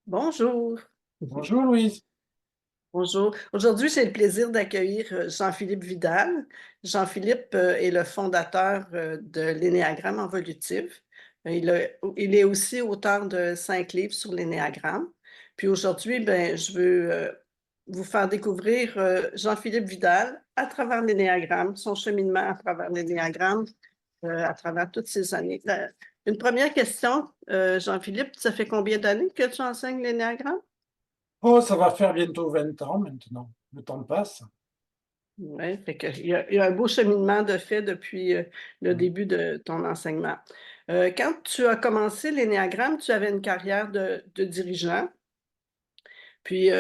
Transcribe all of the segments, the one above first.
Bonjour. Bonjour Louise. Bonjour. Aujourd'hui, j'ai le plaisir d'accueillir Jean-Philippe Vidal. Jean-Philippe est le fondateur de l'Énéagramme Involutif. Il est aussi auteur de 5 livres sur l'Énéagramme. Puis aujourd'hui, ben, je veux vous faire découvrir Jean-Philippe Vidal à travers l'Énéagramme, son cheminement à travers l'Énéagramme, à travers toutes ces années. Une première question, Jean-Philippe, ça fait combien d'années que tu enseignes l'Énéagramme? Oh, ça va faire bientôt 20 ans maintenant. Le temps passe. Oui, fait que il y a un beau cheminement de fait depuis le Mm. début de ton enseignement. Quand tu as commencé l'énéagramme, tu avais une carrière de dirigeant. Puis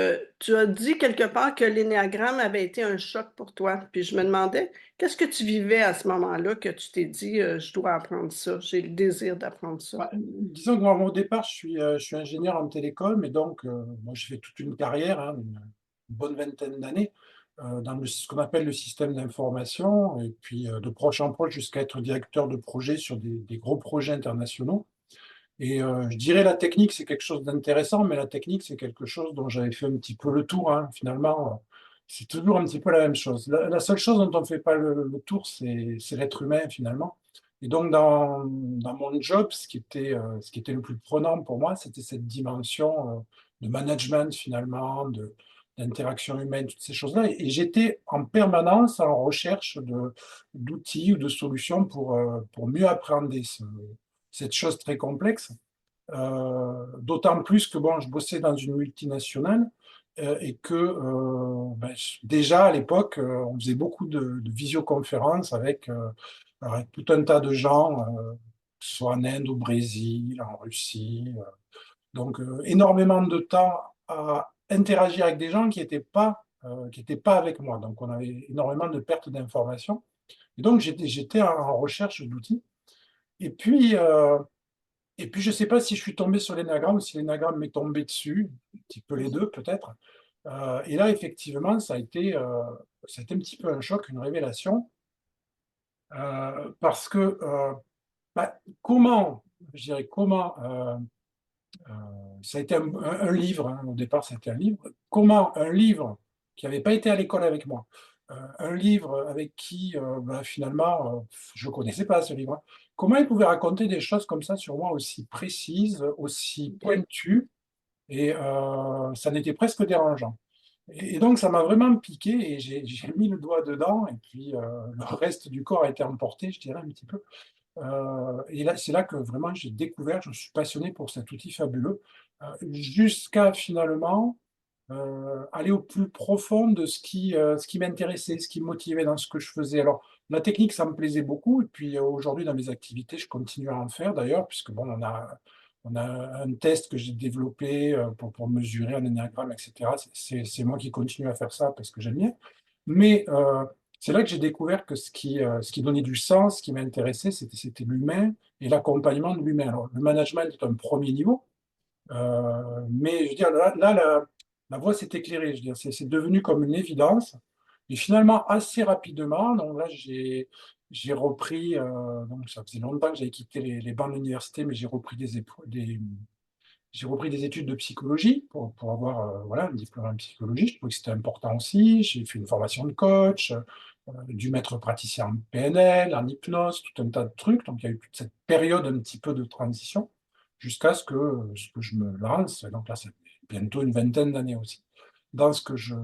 tu as dit quelque part que l'énéagramme avait été un choc pour toi. Puis je me demandais, qu'est-ce que tu vivais à ce moment-là que tu t'es dit, je dois apprendre ça, j'ai le désir d'apprendre ça. Bah, disons que moi, au départ, je suis ingénieur en télécom et donc moi, j'ai fait toute une carrière, hein, une bonne vingtaine d'années, dans ce qu'on appelle le système d'information et puis de proche en proche jusqu'à être directeur de projet sur des gros projets internationaux. Et je dirais la technique, c'est quelque chose d'intéressant, mais la technique, c'est quelque chose dont j'avais fait un petit peu le tour, hein. Finalement, c'est toujours un petit peu la même chose. La seule chose dont on ne fait pas le tour, c'est l'être humain, finalement. Et donc, dans mon job, ce qui était le plus prenant pour moi, c'était cette dimension de management, finalement, d'interaction humaine, toutes ces choses-là. Et j'étais en permanence en recherche d'outils ou de solutions pour mieux appréhender cette chose très complexe. D'autant plus que bon, je bossais dans une multinationale et que déjà à l'époque, on faisait beaucoup de visioconférences avec tout un tas de gens, que ce soit en Inde, au Brésil, en Russie. Donc énormément de temps à interagir avec des gens qui étaient pas avec moi. Donc on avait énormément de pertes d'informations. Et donc j'étais en recherche d'outils. Et puis, je ne sais pas si je suis tombé sur l'énagramme ou si l'énagramme m'est tombé dessus, un petit peu les deux peut-être. Et là, effectivement, ça a été un petit peu un choc, une révélation, parce que je dirais euh, ça a été un livre, hein, au départ, c'était un livre. Comment un livre qui n'avait pas été à l'école avec moi, un livre avec qui, finalement, je ne connaissais pas ce livre, hein, comment il pouvait raconter des choses comme ça sur moi aussi précises, aussi OK. pointues, et ça n'était presque dérangeant. Et donc, ça m'a vraiment piqué et j'ai mis le doigt dedans, et puis le reste du corps a été emporté, je dirais, un petit peu. Et là, c'est là que vraiment j'ai découvert, je suis passionné pour cet outil fabuleux, jusqu'à finalement aller au plus profond de ce qui m'intéressait, ce qui me motivait dans ce que je faisais. Alors, la technique, ça me plaisait beaucoup, et puis aujourd'hui, dans mes activités, je continue à en faire d'ailleurs, puisque bon, on a un test que j'ai développé pour mesurer un énéagramme, etc. C'est moi qui continue à faire ça parce que j'aime bien. Mais c'est là que j'ai découvert que ce qui donnait du sens, ce qui m'intéressait, c'était l'humain et l'accompagnement de l'humain. Alors, le management est un premier niveau, mais je veux dire, là, la voie s'est éclairée. Je veux dire, c'est devenu comme une évidence. Et finalement, assez rapidement, donc là, j'ai repris, donc ça faisait longtemps que j'avais quitté les bancs de l'université, mais j'ai repris des études de psychologie pour avoir voilà, un diplôme en psychologie. Je trouvais que c'était important aussi. J'ai fait une formation de coach, du maître praticien en PNL, en hypnose, tout un tas de trucs. Donc, il y a eu toute cette période un petit peu de transition jusqu'à ce que je me lance. Et donc là, c'est bientôt une vingtaine d'années aussi dans ce que je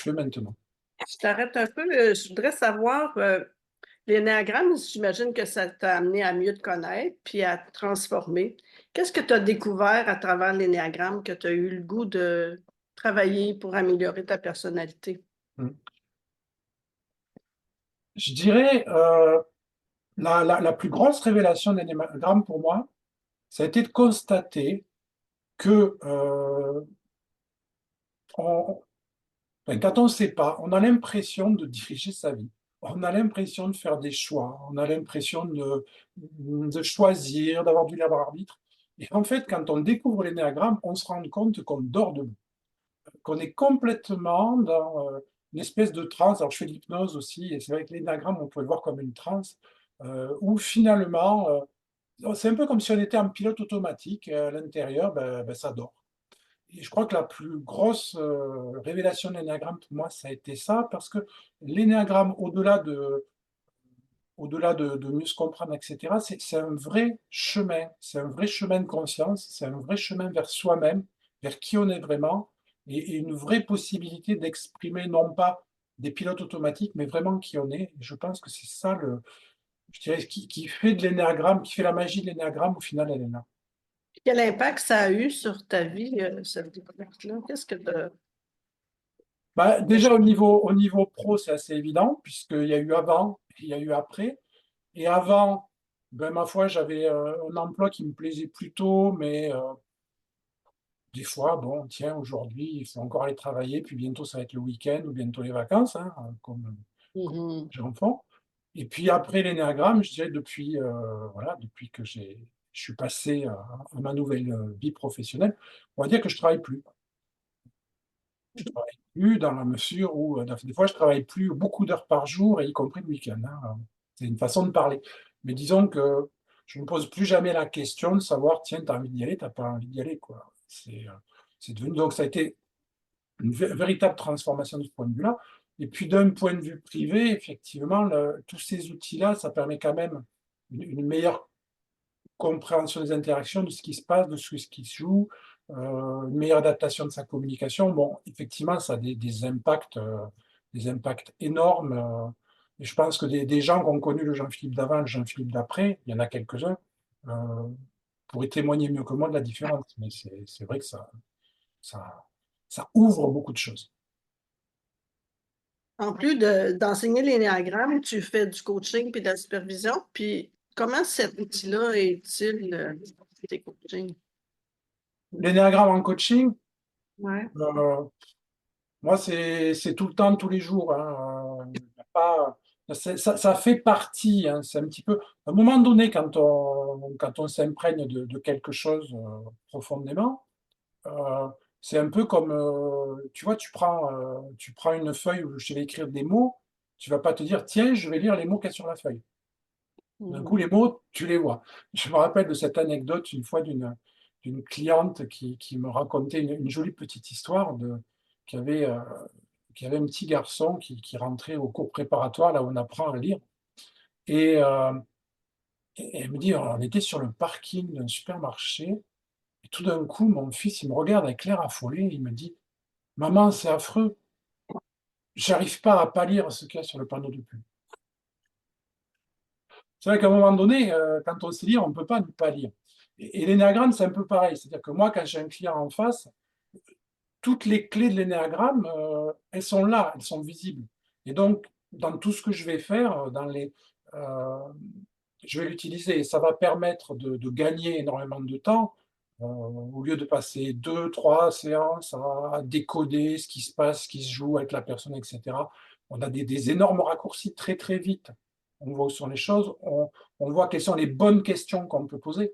fais maintenant. Je t'arrête un peu. Je voudrais savoir, l'énéagramme, j'imagine que ça t'a amené à mieux te connaître puis à te transformer. Qu'est-ce que tu as découvert à travers l'énéagramme que tu as eu le goût de travailler pour améliorer ta personnalité? Mm. Je dirais la plus grosse révélation d'Enneagramme pour moi, ça a été de constater que on- enfin, quand on ne sait pas, on a l'impression de diriger sa vie. On a l'impression de faire des choix. On a l'impression de choisir, d'avoir du libre arbitre. Et en fait, quand on découvre l'énéagramme, on se rend compte qu'on dort debout, qu'on est complètement dans une espèce de transe. Alors, je fais de l'hypnose aussi, et c'est vrai que l'énéagramme, on peut le voir comme une transe, où finalement, c'est un peu comme si on était en pilote automatique. À l'intérieur, ça dort. et je crois que la plus grosse révélation de l'énéagramme pour moi, ça a été ça, parce que l'énéagramme, au-delà de mieux se comprendre, etc., c'est un vrai chemin. C'est un vrai chemin de conscience, c'est un vrai chemin vers soi-même, vers qui on est vraiment, et une vraie possibilité d'exprimer non pas des pilotes automatiques, mais vraiment qui on est. Et je pense que c'est ça, je dirais, qui fait de l'énéagramme, qui fait la magie de l'énéagramme, au final, elle est là. Quel impact ça a eu sur ta vie, cette découverte-là? Qu'est-ce que Bah, déjà, au niveau pro, c'est assez évident, puisqu'il y a eu avant, il y a eu après. Et avant, ben, ma foi, j'avais un emploi qui me plaisait plutôt, mais des fois, bon, tiens, aujourd'hui, il faut encore aller travailler, puis bientôt, ça va être le week-end ou bientôt les vacances, hein, comme Mhm. j'ai enfant. Et puis après l'énéagramme, je dirais voilà, depuis que je suis passé à ma nouvelle vie professionnelle, on va dire que je travaille plus. Je travaille plus dans la mesure où, des fois, je travaille plus beaucoup d'heures par jour, et y compris le week-end, hein. C'est une façon de parler. Mais disons que je ne me pose plus jamais la question de savoir, tiens, tu as envie d'y aller, tu n'as pas envie d'y aller, quoi. C'est devenu, donc ça a été une véritable transformation de ce point de vue-là. Et puis d'un point de vue privé, effectivement, tous ces outils-là, ça permet quand même une meilleure compréhension des interactions, de ce qui se passe, de ce qui se joue, une meilleure adaptation de sa communication. Bon, effectivement, ça a des impacts énormes. Et je pense que des gens qui ont connu le Jean-Philippe d'avant, le Jean-Philippe d'après, il y en a quelques-uns, euh, pourraient témoigner mieux que moi de la différence. Mais c'est vrai que ça, ça ouvre beaucoup de choses. En plus d'enseigner l'énéagramme, tu fais du coaching puis de la supervision. Puis comment cet outil-là est utile pour tes coachings? L'énéagramme en coaching, Ouais. euh, moi, c'est tout le temps, tous les jours, hein. Pas, ça fait partie, hein, c'est un petit peu. À un moment donné, quand on s'imprègne de quelque chose profondément, euh, c'est un peu comme, tu vois, tu prends une feuille où je vais écrire des mots, tu vas pas te dire, tiens, je vais lire les mots qu'il y a sur la feuille. D'un coup, Mhm. les mots, tu les vois. Je me rappelle de cette anecdote une fois d'une cliente qui me racontait une jolie petite histoire qui avait, euh, qui avait un petit garçon qui rentrait au cours préparatoire, là où on apprend à lire. Et, euh, et elle me dit, on était sur le parking d'un supermarché, et tout d'un coup, mon fils, il me regarde avec l'air affolé, il me dit, maman, c'est affreux, j'arrive pas à pas lire ce qu'il y a sur le panneau de pub. C'est vrai qu'à un moment donné, quand on sait lire, on ne peut pas ne pas lire. Et l'énéagramme, c'est un peu pareil. C'est-à-dire que moi, quand j'ai un client en face, toutes les clés de l'énéagramme, elles sont là, elles sont visibles. Et donc, dans tout ce que je vais faire, euh, je vais l'utiliser. Et ça va permettre de gagner énormément de temps. Au lieu de passer 2, 3 séances à décoder ce qui se passe, ce qui se joue avec la personne, etc. On a des énormes raccourcis très très vite. On voit où sont les choses, on voit quelles sont les bonnes questions qu'on peut poser,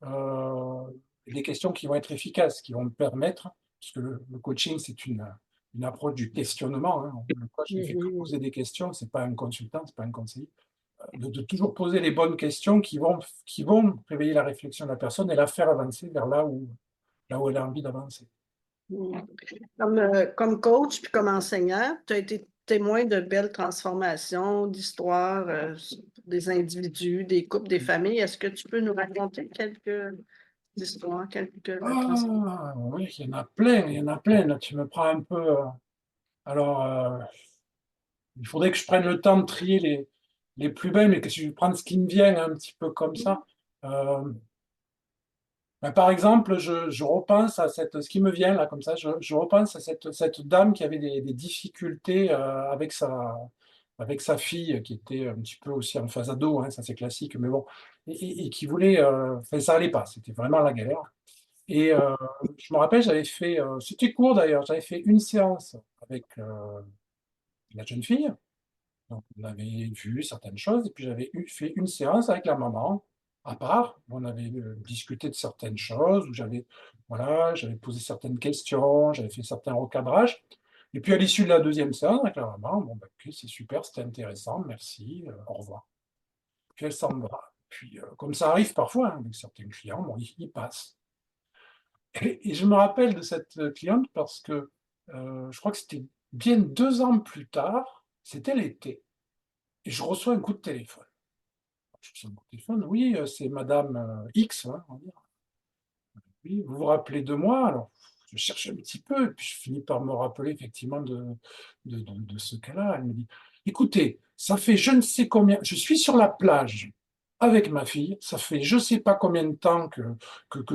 euh, les questions qui vont être efficaces, qui vont me permettre, puisque le coaching, c'est une approche du questionnement, hein. Le coach ne fait que Mhm. poser des questions, c'est pas un consultant, c'est pas un conseiller. De toujours poser les bonnes questions qui vont réveiller la réflexion de la personne et la faire avancer vers là où elle a envie d'avancer. Mhm. Comme coach puis comme enseignant, tu as été témoin de belles transformations, d'histoires des individus, des couples, des familles. Est-ce que tu peux nous raconter quelques histoires, quelques transformations? Ah oui, il y en a plein, il y en a plein. Là, tu me prends un peu. Alors, il faudrait que je prenne le temps de trier les plus belles, mais que si je vais prendre ce qui me vient un petit peu comme ça. Euh, ben, par exemple, je repense à ce qui me vient là, comme ça, je repense à cette dame qui avait des difficultés avec sa fille, qui était un petit peu aussi en phase ado, hein, ça c'est classique, mais bon, et qui voulait, enfin, ça allait pas, c'était vraiment la galère. Et je me rappelle, c'était court d'ailleurs, j'avais fait une séance avec la jeune fille. Donc, on avait vu certaines choses, et puis fait une séance avec la maman, à part. On avait discuté de certaines choses, où j'avais posé certaines questions, j'avais fait certains recadrages. Et puis, à l'issue de la deuxième séance avec la maman, bon, bah, ok, c'est super, c'était intéressant, merci, au revoir. Puis elle s'en va. Puis, comme ça arrive parfois, hein, avec certains clients, bon, ils passent. Et je me rappelle de cette cliente parce que je crois que c'était bien 2 ans plus tard, c'était l'été, et je reçois un coup de téléphone. Je reçois un coup de téléphone, oui, c'est Madame X, hein, on va dire. Oui, vous vous rappelez de moi? Alors, je cherche un petit peu, et puis je finis par me rappeler effectivement de ce cas-là. Elle me dit, écoutez, ça fait je ne sais combien, je suis sur la plage avec ma fille, ça fait je ne sais pas combien de temps que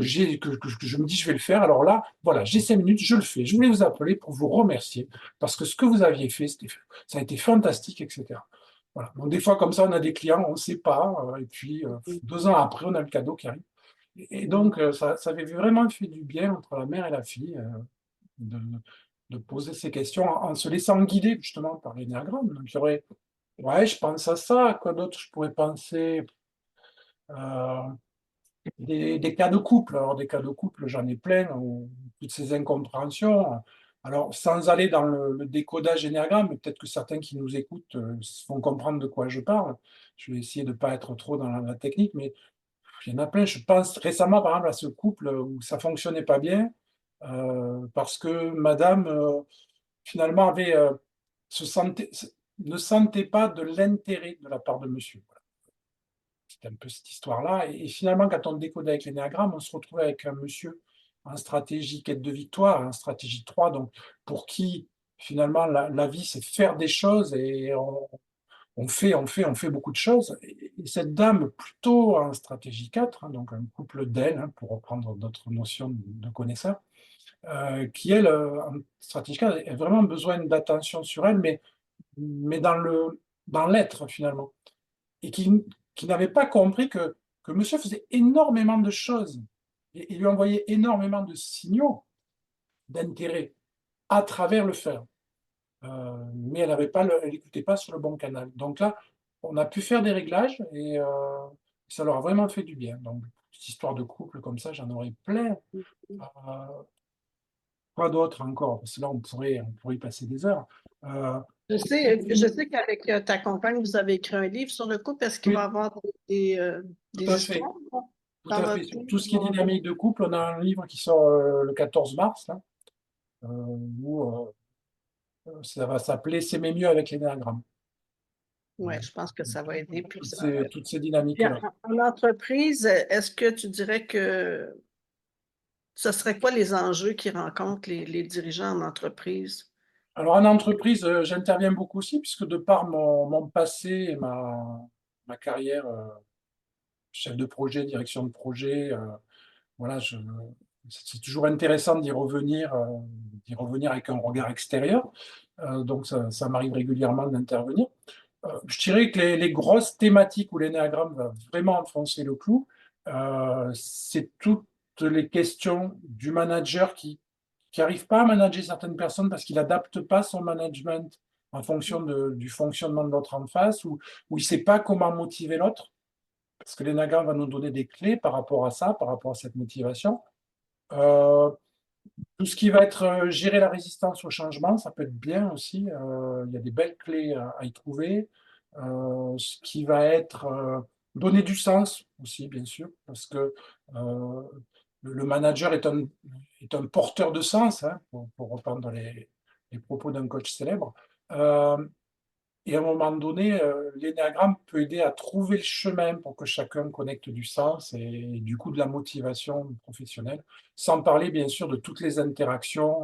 je me dis je vais le faire. Alors là, voilà, j'ai 5 minutes, je le fais. Je voulais vous appeler pour vous remercier parce que ce que vous aviez fait, ça a été fantastique, etc. Voilà. Donc des fois comme ça, on a des clients, on ne sait pas, et puis 2 ans après, on a le cadeau qui arrive. Et donc, ça avait vraiment fait du bien entre la mère et la fille de, de poser ces questions en se laissant guider justement par l'énéagramme. Donc, il y aurait, ouais, je pense à ça, à quoi d'autre je pourrais penser? Euh, des cas de couple. Alors, des cas de couple, j'en ai plein, où toutes ces incompréhensions. Alors, sans aller dans le décodage énéagramme, mais peut-être que certains qui nous écoutent vont comprendre de quoi je parle. Je vais essayer de ne pas être trop dans la technique, mais il y en a plein. Je pense récemment, par exemple, à ce couple où ça fonctionnait pas bien parce que madame, finalement, ne sentait pas de l'intérêt de la part de monsieur. Voilà. C'était un peu cette histoire-là. Et finalement, quand on décode avec l'énéagramme, on se retrouvait avec un monsieur en stratégie quête de victoire, en stratégie 3, donc pour qui, finalement, la vie, c'est faire des choses et on fait beaucoup de choses. Et cette dame, plutôt en stratégie 4, hein, donc un couple d'ailes, hein, pour reprendre notre notion de connaisseur, qui, elle, en stratégie 4, a vraiment besoin d'attention sur elle, mais dans l'être, finalement. Et qui n'avait pas compris que monsieur faisait énormément de choses et lui envoyait énormément de signaux d'intérêt à travers le faire. Mais elle n'écoutait pas sur le bon canal. Donc là, on a pu faire des réglages et ça leur a vraiment fait du bien. Donc, cette histoire de couple comme ça, j'en aurais plein. Euh, Quoi d'autre encore? Parce que là, on pourrait y passer des heures. Euh, Je sais qu'avec ta compagne, vous avez écrit un livre sur le couple. Est-ce qu'il va y oui, avoir tout des à fait. histoires Tout dans à fait. votre Sur tout ce qui est livre? dynamique de couple, on a un livre qui sort le 14 mars, là, où ça va s'appeler S'aimer mieux avec l'énéagramme. Oui, je pense que ça va aider. Toutes ces Bien, dynamiques-là. en entreprise, est-ce que tu dirais que ce serait quoi les enjeux qui rencontrent les dirigeants en entreprise? Alors, en entreprise, j'interviens beaucoup aussi, puisque de par mon passé et ma carrière, chef de projet, direction de projet, voilà, c'est toujours intéressant d'y revenir avec un regard extérieur. Donc, ça m'arrive régulièrement d'intervenir. Je dirais que les grosses thématiques où l'énéagramme va vraiment enfoncer le clou, c'est toutes les questions du manager qui n'arrive pas à manager certaines personnes parce qu'il n'adapte pas son management en fonction du fonctionnement de l'autre en face, ou il ne sait pas comment motiver l'autre, parce que l'énagramme va nous donner des clés par rapport à ça, par rapport à cette motivation. Euh, Tout ce qui va être gérer la résistance au changement, ça peut être bien aussi. Il y a des belles clés à y trouver. Ce qui va être donner du sens aussi, bien sûr, parce que le manager est un porteur de sens, hein, pour reprendre les propos d'un coach célèbre. Euh, et à un moment donné, l'énéagramme peut aider à trouver le chemin pour que chacun connecte du sens et du coup de la motivation professionnelle, sans parler bien sûr de toutes les interactions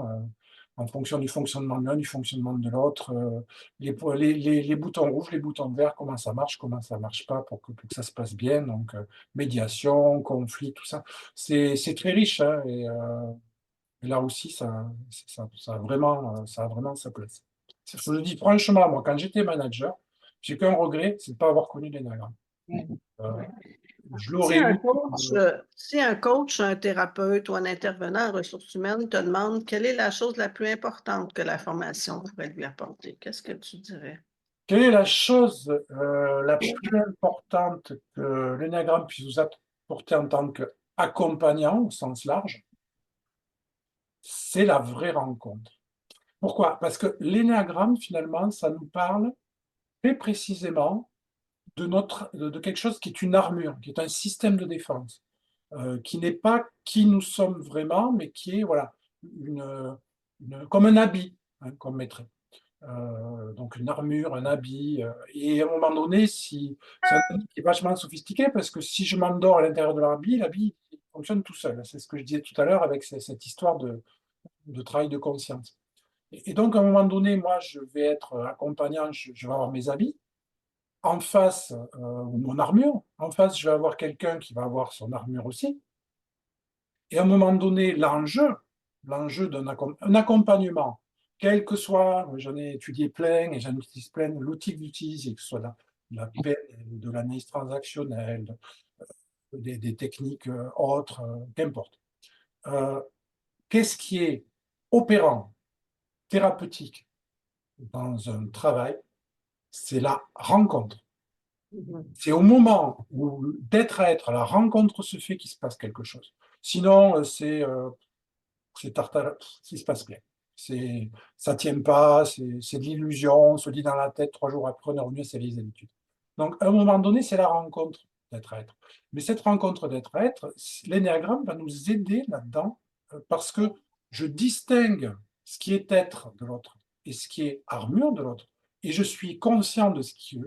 en fonction du fonctionnement de l'un, du fonctionnement de l'autre, les boutons rouges, les boutons verts, comment ça marche pas pour que ça se passe bien. Donc, médiation, conflit, tout ça, c'est très riche, hein, et là aussi, ça a vraiment sa place. Je le dis franchement, moi, quand j'étais manager, j'ai qu'un regret, c'est de ne pas avoir connu l'énagramme. Euh, Ouais. je l'aurais eu. Si un coach, un thérapeute ou un intervenant en ressources humaines te demande quelle est la chose la plus importante que la formation pourrait lui apporter, qu'est-ce que tu dirais? Quelle est la chose la plus importante que l'énagramme puisse vous apporter en tant qu'accompagnant au sens large? C'est la vraie rencontre. Pourquoi? Parce que l'énagramme, finalement, ça nous parle très précisément de quelque chose qui est une armure, qui est un système de défense. qui n'est pas qui nous sommes vraiment, mais qui est voilà, comme un habit hein, qu'on mettrait. Donc une armure, un habit. Et à un moment donné, c'est un habit qui est vachement sophistiqué parce que si je m'endors à l'intérieur de l'habit il fonctionne tout seul. C'est ce que je disais tout à l'heure avec cette histoire de travail de conscience. Et donc à un moment donné, moi, je vais être accompagnant, je vais avoir mes habits. En face, ou mon armure. En face, je vais avoir quelqu'un qui va avoir son armure aussi. Et à un moment donné, l'enjeu un accompagnement, quel que soit, j'en ai étudié plein et j'en utilise plein, l'outil que j'utilise, que ce soit la PNL, de l'analyse transactionnelle, des techniques autres, qu'importe. Euh, Qu'est-ce qui est opérant, thérapeutique dans un travail? C'est la rencontre. Mhm. C'est au moment où d'être à être, la rencontre se fait qu'il se passe quelque chose. Sinon, c'est tartare, il se passe rien. Ça tient pas, c'est de l'illusion, on se dit dans la tête 3 jours après, on est revenu à ses vieilles habitudes. Donc, à un moment donné, c'est la rencontre d'être à être. Mais cette rencontre d'être à être, l'énéagramme va nous aider là-dedans parce que je distingue ce qui est être de l'autre et ce qui est armure de l'autre. Et je suis conscient de ce qui,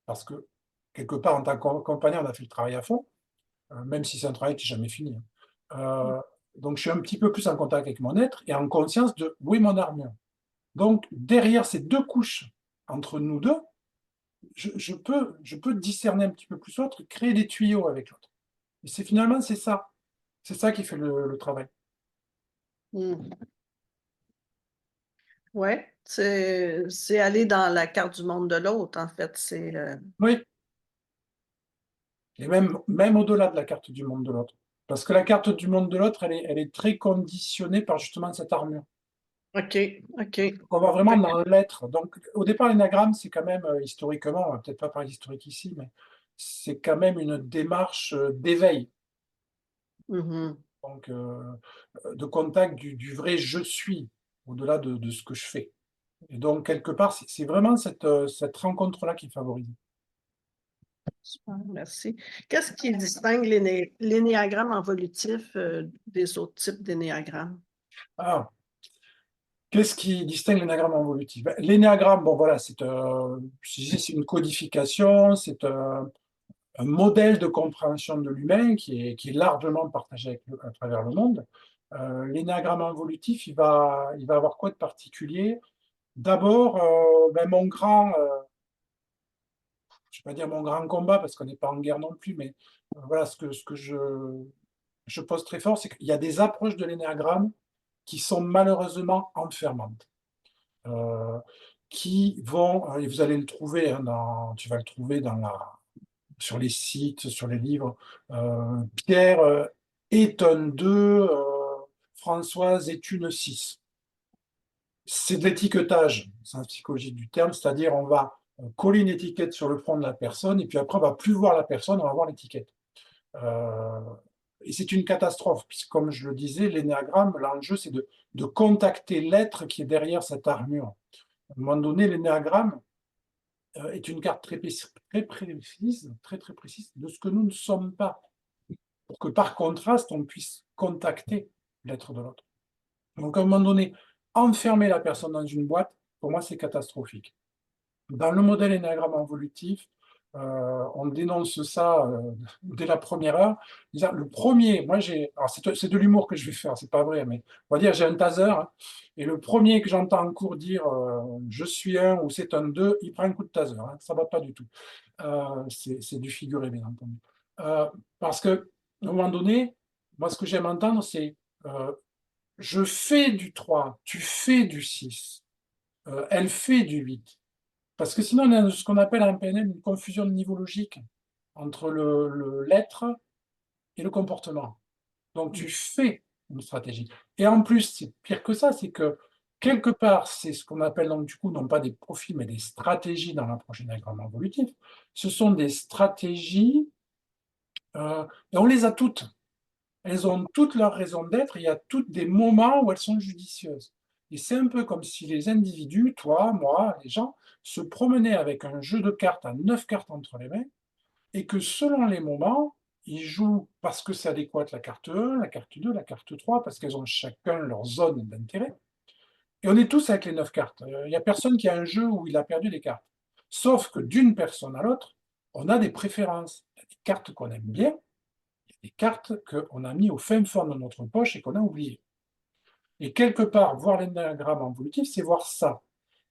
parce que quelque part, en tant qu'accompagnant, on a fait le travail à fond, même si c'est un travail qui n'est jamais fini. Donc, je suis un petit peu plus en contact avec mon être et en conscience de où est mon armure. Donc, derrière ces deux couches entre nous deux, je peux discerner un petit peu plus l'autre, créer des tuyaux avec l'autre. Et finalement, c'est ça. C'est ça qui fait le travail. Mhm. Ouais, c'est aller dans la carte du monde de l'autre, en fait. Oui, et même au-delà de la carte du monde de l'autre. Parce que la carte du monde de l'autre, elle est très conditionnée par justement cette armure. OK, OK. On va vraiment Fait dans l'être. Donc, au départ, l'énagramme, c'est quand même, historiquement, on va peut-être pas parler d'historique ici, mais c'est quand même une démarche d'éveil, mhm. donc de contact du vrai je suis, au-delà de ce que je fais. Et donc, quelque part, c'est vraiment cette rencontre-là qui favorise. Super, merci. Qu'est-ce qui distingue l'énéagramme involutif des autres types d'énéagrammes? Ah, qu'est-ce qui distingue l'énagramme involutif? Ben, l'énagramme, bon voilà, je disais, c'est une codification, c'est un modèle de compréhension de l'humain qui est largement partagé à travers le monde. L'énéagramme involutif, il va avoir quoi de particulier? D'abord, ben, je ne vais pas dire mon grand combat parce qu'on n'est pas en guerre non plus, mais voilà, ce que je pose très fort, c'est qu'il y a des approches de l'énéagramme qui sont malheureusement enfermantes. Euh, qui vont, et vous allez le trouver, hein, tu vas le trouver sur les sites, sur les livres. Pierre est un 2, Françoise est une 6. C'est de l'étiquetage, c'est la psychologie du terme, c'est-à-dire on va coller une étiquette sur le front de la personne et puis après on va plus voir la personne, on va voir l'étiquette. Euh, et c'est une catastrophe, puisque comme je le disais, l'énéagramme, l'enjeu c'est de contacter l'être qui est derrière cette armure. À un moment donné, l'énéagramme est une carte très précise de ce que nous ne sommes pas, pour que par contraste, on puisse contacter l'être de l'autre. Donc à un moment donné, enfermer la personne dans une boîte, pour moi, c'est catastrophique. Dans le modèle énéagramme involutif, on dénonce ça dès la première heure. Le premier, moi j'ai, alors c'est de l'humour que je vais faire, c'est pas vrai, mais on va dire j'ai un taser, hein, et le premier que j'entends en cours dire je suis un ou c'est un 2, il prend un coup de taser, hein, ça va pas du tout. C'est du figuré, bien entendu. Euh, Parce que à un moment donné, moi ce que j'aime entendre, c'est euh, je fais du 3, tu fais du 6, elle fait du 8. Parce que sinon, on a ce qu'on appelle en PNL une confusion de niveau logique entre l'être et le comportement. Donc, tu fais une stratégie. Et en plus, c'est pire que ça, c'est que quelque part, c'est ce qu'on appelle donc du coup, non pas des profils, mais des stratégies dans l'approche énagramme évolutif. Ce sont des stratégies, et on les a toutes. Elles ont toutes leur raison d'être, il y a toutes des moments où elles sont judicieuses. Et c'est un peu comme si les individus, toi, moi, les gens, se promenaient avec un jeu de cartes à 9 cartes entre les mains, et que selon les moments, ils jouent parce que c'est adéquat la carte 1, la carte 2, la carte 3, parce qu'elles ont chacun leur zone d'intérêt. Et on est tous avec les 9 cartes. Il n'y a personne qui a un jeu où il a perdu des cartes. Sauf que d'une personne à l'autre, on a des préférences. Il y a des cartes qu'on aime bien, il y a des cartes qu'on a mis au fin fond de notre poche et qu'on a oubliées. Et quelque part, voir l'énagramme involutif, c'est voir ça.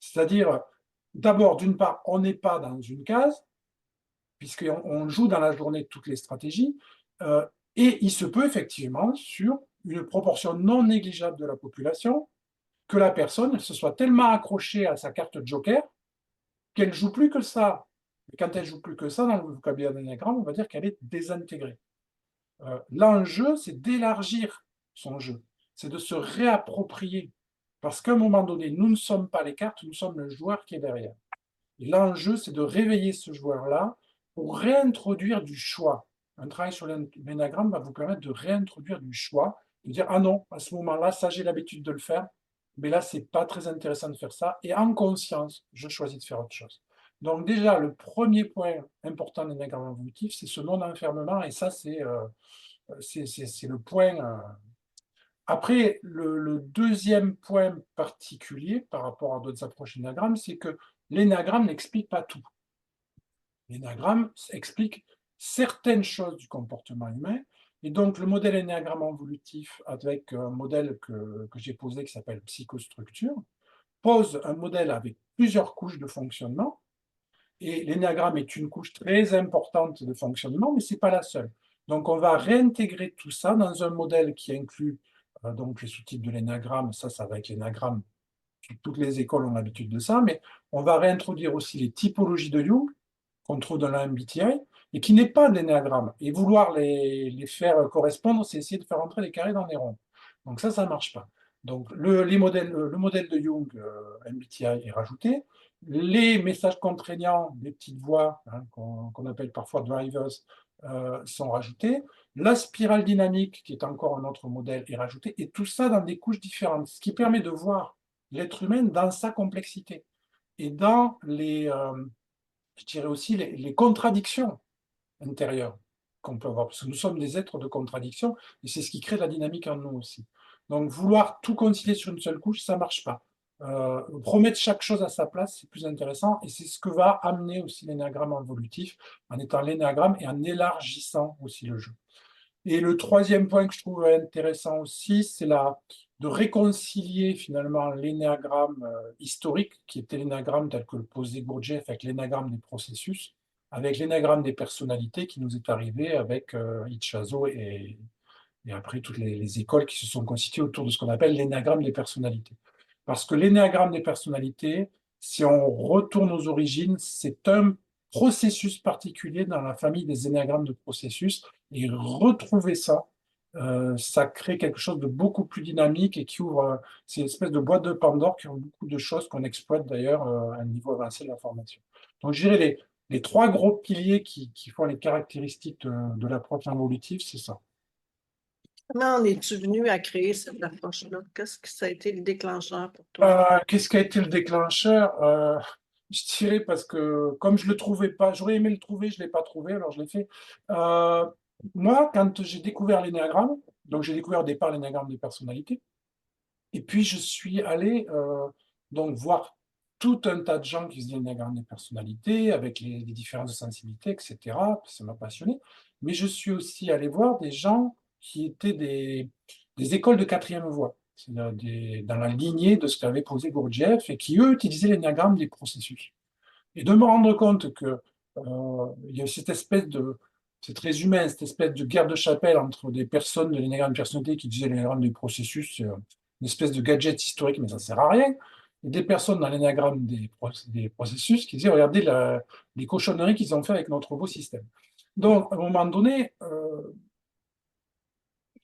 C'est-à-dire, d'abord, d'une part, on n'est pas dans une case, puisqu'on joue dans la journée toutes les stratégies, et il se peut effectivement, sur une proportion non négligeable de la population, que la personne se soit tellement accrochée à sa carte joker qu'elle ne joue plus que ça. Et quand elle ne joue plus que ça, dans le vocabulaire de l'énagramme, on va dire qu'elle est désintégrée. L'enjeu, c'est d'élargir son jeu, c'est de se réapproprier. Parce qu'à un moment donné, nous ne sommes pas les cartes, nous sommes le joueur qui est derrière. Et l'enjeu, c'est de réveiller ce joueur-là pour réintroduire du choix. Un travail sur l'énagramme va vous permettre de réintroduire du choix, de dire, ah non, à ce moment-là, ça j'ai l'habitude de le faire, mais là, c'est pas très intéressant de faire ça. Et en conscience, je choisis de faire autre chose. Donc déjà, le premier point important de l'énagramme évolutif, c'est ce non-enfermement, et ça, c'est le point. Après, le deuxième point particulier par rapport à d'autres approches d'énagramme, c'est que l'énagramme n'explique pas tout. L'énagramme explique certaines choses du comportement humain. Et donc, le modèle énagramme évolutif, avec un modèle que j'ai posé qui s'appelle psychostructure, pose un modèle avec plusieurs couches de fonctionnement. Et l'énagramme est une couche très importante de fonctionnement, mais ce n'est pas la seule. Donc, on va réintégrer tout ça dans un modèle qui inclut donc les sous-types de l'énagramme. Ça va être l'énagramme. Toutes les écoles ont l'habitude de ça, mais on va réintroduire aussi les typologies de Jung qu'on trouve dans la MBTI et qui n'est pas de l'énagramme. Et vouloir les faire correspondre, c'est essayer de faire entrer les carrés dans les ronds. Donc ça ne marche pas. Donc le modèle de Jung, MBTI, est rajouté. Les messages contraignants des petites voix, hein, qu'on appelle parfois drivers, sont rajoutés. La spirale dynamique, qui est encore un autre modèle, est rajoutée. Et tout ça dans des couches différentes, ce qui permet de voir l'être humain dans sa complexité et dans je dirais aussi, les contradictions intérieures qu'on peut avoir, parce que nous sommes des êtres de contradiction, et c'est ce qui crée de la dynamique en nous aussi. Donc, vouloir tout concilier sur une seule couche, ça ne marche pas. Remettre chaque chose à sa place, c'est plus intéressant, et c'est ce que va amener aussi l'énagramme évolutif, en étant l'énagramme et en élargissant aussi le jeu. Et le troisième point que je trouve intéressant aussi, c'est de réconcilier finalement l'énéagramme historique, qui était l'énéagramme tel que le posait Gurdjieff avec l'énéagramme des processus, avec l'énéagramme des personnalités qui nous est arrivé avec Ichazo et après toutes les écoles qui se sont constituées autour de ce qu'on appelle l'énéagramme des personnalités. Parce que l'énéagramme des personnalités, si on retourne aux origines, c'est un processus particulier dans la famille des énéagrammes de processus. Et retrouver ça, ça crée quelque chose de beaucoup plus dynamique et qui ouvre, c'est une espèce de boîte de Pandore qui ouvre beaucoup de choses qu'on exploite d'ailleurs à un niveau avancé de l'information. Donc je dirais les trois gros piliers qui font les caractéristiques de l'approche évolutive, c'est ça. Comment en es-tu venu à créer cette approche-là? Qu'est-ce que ça a été le déclencheur pour toi? Qu'est-ce qui a été le déclencheur? Je dirais parce que comme je le trouvais pas, j'aurais aimé le trouver, je ne l'ai pas trouvé, alors je l'ai fait. Euh, Moi, quand j'ai découvert l'énéagramme, donc j'ai découvert au départ l'énéagramme des personnalités, et puis je suis allé donc voir tout un tas de gens qui faisaient l'énéagramme des personnalités, avec les différences de sensibilité, etc. Ça m'a passionné. Mais je suis aussi allé voir des gens qui étaient des écoles de quatrième voie, c'est-à-dire dans la lignée de ce qu'avait posé Gurdjieff, et qui, eux, utilisaient l'énéagramme des processus. Et de me rendre compte que il y a cette espèce de, c'est très humain, cette espèce de guerre de chapelle entre des personnes de l'énéagramme de personnalité qui disaient l'énéagramme des processus, c'est une espèce de gadget historique, mais ça ne sert à rien. Et des personnes dans l'énéagramme des processus qui disaient, regardez les cochonneries qu'ils ont fait avec notre beau système. Donc, à un moment donné,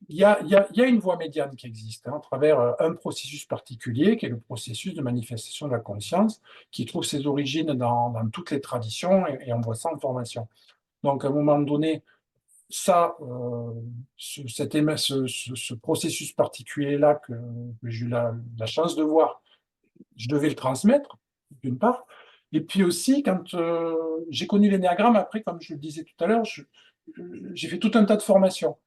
il y a une voie médiane qui existe hein, à travers un processus particulier, qui est le processus de manifestation de la conscience, qui trouve ses origines dans toutes les traditions, et on voit ça en formation. Donc, à un moment donné, ça, ce processus particulier-là que j'ai eu la chance de voir, je devais le transmettre, d'une part. Et puis aussi, quand j'ai connu l'énéagramme, après, comme je le disais tout à l'heure, j'ai fait tout un tas de formations.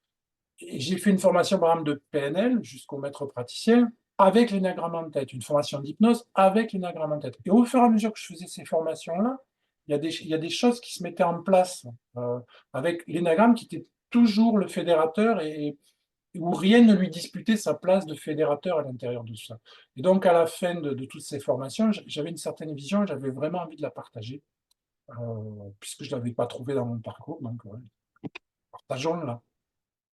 Et j'ai fait une formation, par exemple, de PNL jusqu'au maître praticien avec l'énagramme en tête, une formation d'hypnose avec l'énagramme en tête. Et au fur et à mesure que je faisais ces formations-là, il y a des choses qui se mettaient en place avec l'énagramme qui était toujours le fédérateur et où rien ne lui disputait sa place de fédérateur à l'intérieur de ça. Et donc, à la fin de toutes ces formations, j'avais une certaine vision, j'avais vraiment envie de la partager, puisque je ne l'avais pas trouvée dans mon parcours. Donc, ouais, partageons-la.